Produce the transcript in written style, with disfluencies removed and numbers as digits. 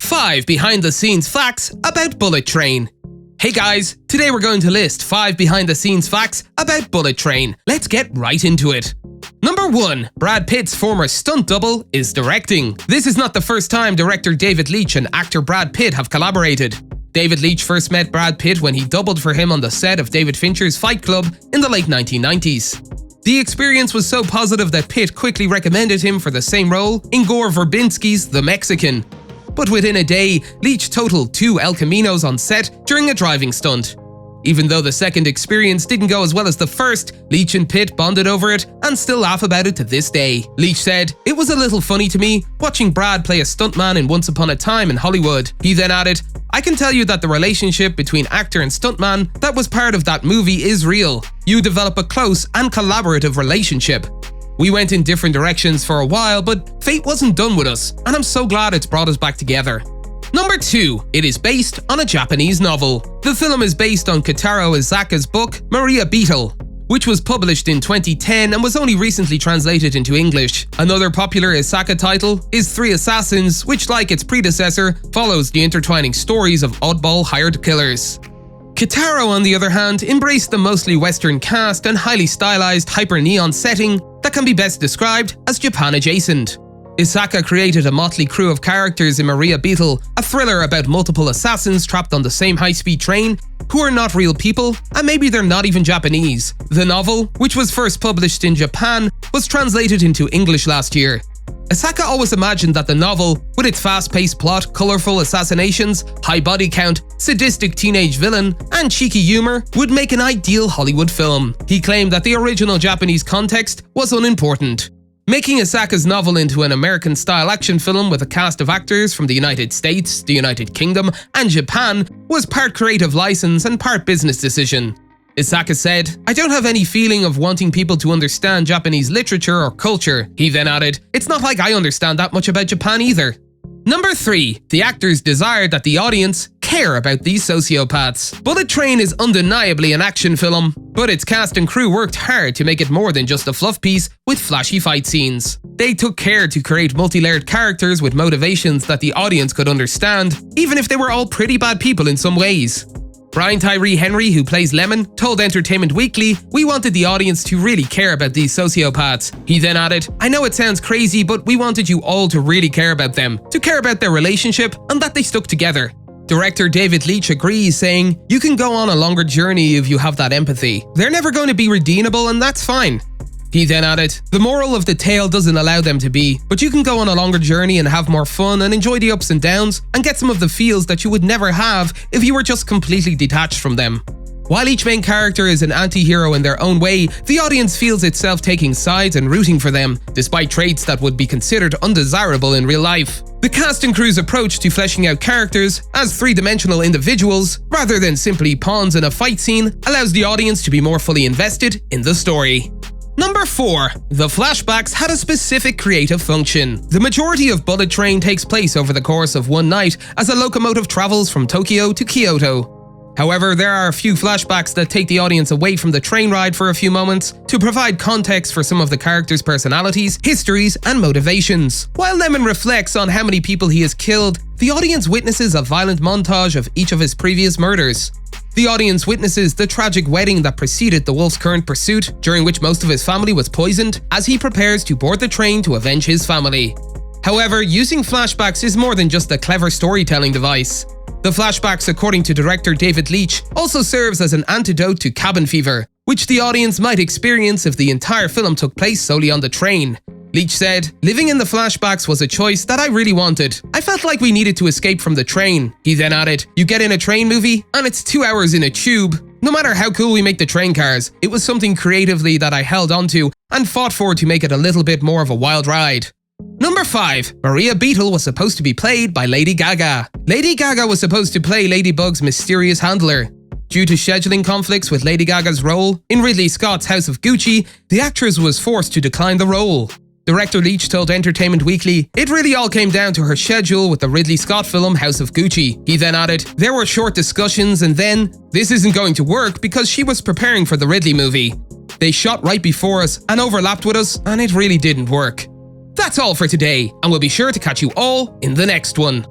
5 behind-the-scenes facts about Bullet Train. Hey guys, today we're going to list 5 behind-the-scenes facts about Bullet Train. Let's get right into it. Number 1. Brad Pitt's former stunt double is directing. This is not the first time director David Leitch and actor Brad Pitt have collaborated. David Leitch first met Brad Pitt when he doubled for him on the set of David Fincher's Fight Club in the late 1990s. The experience was so positive that Pitt quickly recommended him for the same role in Gore Verbinski's The Mexican. But within a day, Leitch totaled 2 El Caminos on set during a driving stunt. Even though the second experience didn't go as well as the first, Leitch and Pitt bonded over it and still laugh about it to this day. Leitch said, "It was a little funny to me watching Brad play a stuntman in Once Upon a Time in Hollywood." He then added, "I can tell you that the relationship between actor and stuntman that was part of that movie is real. You develop a close and collaborative relationship. We went in different directions for a while, but fate wasn't done with us, and I'm so glad it's brought us back together." Number 2. It is based on a Japanese novel. The film is based on Kotaro Isaka's book Maria Beetle, which was published in 2010 and was only recently translated into English. Another popular Isaka title is Three Assassins, which, like its predecessor, follows the intertwining stories of oddball hired killers. Kotaro, on the other hand, embraced the mostly Western cast and highly stylized hyper-neon setting that can be best described as Japan-adjacent. Isaka created a motley crew of characters in Maria Beetle, a thriller about multiple assassins trapped on the same high-speed train who are not real people, and maybe they're not even Japanese. The novel, which was first published in Japan, was translated into English last year. Isaka always imagined that the novel, with its fast-paced plot, colorful assassinations, high body count, sadistic teenage villain, and cheeky humor, would make an ideal Hollywood film. He claimed that the original Japanese context was unimportant. Making Isaka's novel into an American-style action film with a cast of actors from the United States, the United Kingdom, and Japan was part creative license and part business decision. Isaka said, "I don't have any feeling of wanting people to understand Japanese literature or culture." He then added, "It's not like I understand that much about Japan either." Number 3. The actors desired that the audience care about these sociopaths. Bullet Train is undeniably an action film, but its cast and crew worked hard to make it more than just a fluff piece with flashy fight scenes. They took care to create multi-layered characters with motivations that the audience could understand, even if they were all pretty bad people in some ways. Brian Tyree Henry, who plays Lemon, told Entertainment Weekly, "We wanted the audience to really care about these sociopaths." He then added, "I know it sounds crazy, but we wanted you all to really care about them, to care about their relationship and that they stuck together." Director David Leitch agrees, saying, "You can go on a longer journey if you have that empathy. They're never going to be redeemable, and that's fine." He then added, "The moral of the tale doesn't allow them to be, but you can go on a longer journey and have more fun and enjoy the ups and downs and get some of the feels that you would never have if you were just completely detached from them." While each main character is an anti-hero in their own way, the audience feels itself taking sides and rooting for them, despite traits that would be considered undesirable in real life. The cast and crew's approach to fleshing out characters as three-dimensional individuals, rather than simply pawns in a fight scene, allows the audience to be more fully invested in the story. Number 4. The flashbacks had a specific creative function. The majority of Bullet Train takes place over the course of one night as a locomotive travels from Tokyo to Kyoto. However, there are a few flashbacks that take the audience away from the train ride for a few moments to provide context for some of the characters' personalities, histories, and motivations. While Lemon reflects on how many people he has killed, the audience witnesses a violent montage of each of his previous murders. The audience witnesses the tragic wedding that preceded the Wolf's current pursuit, during which most of his family was poisoned, as he prepares to board the train to avenge his family. However, using flashbacks is more than just a clever storytelling device. The flashbacks, according to director David Leitch, also serves as an antidote to cabin fever, which the audience might experience if the entire film took place solely on the train. Leitch said, "Living in the flashbacks was a choice that I really wanted. I felt like we needed to escape from the train." He then added, "You get in a train movie, and it's 2 hours in a tube. No matter how cool we make the train cars, it was something creatively that I held onto and fought for to make it a little bit more of a wild ride." Number 5. Maria Beetle was supposed to be played by Lady Gaga. Lady Gaga was supposed to play Ladybug's mysterious handler. Due to scheduling conflicts with Lady Gaga's role in Ridley Scott's House of Gucci, the actress was forced to decline the role. Director Leitch told Entertainment Weekly, "It really all came down to her schedule with the Ridley Scott film House of Gucci." He then added, "There were short discussions and then, this isn't going to work because she was preparing for the Ridley movie. They shot right before us and overlapped with us, and it really didn't work." That's all for today, and we'll be sure to catch you all in the next one.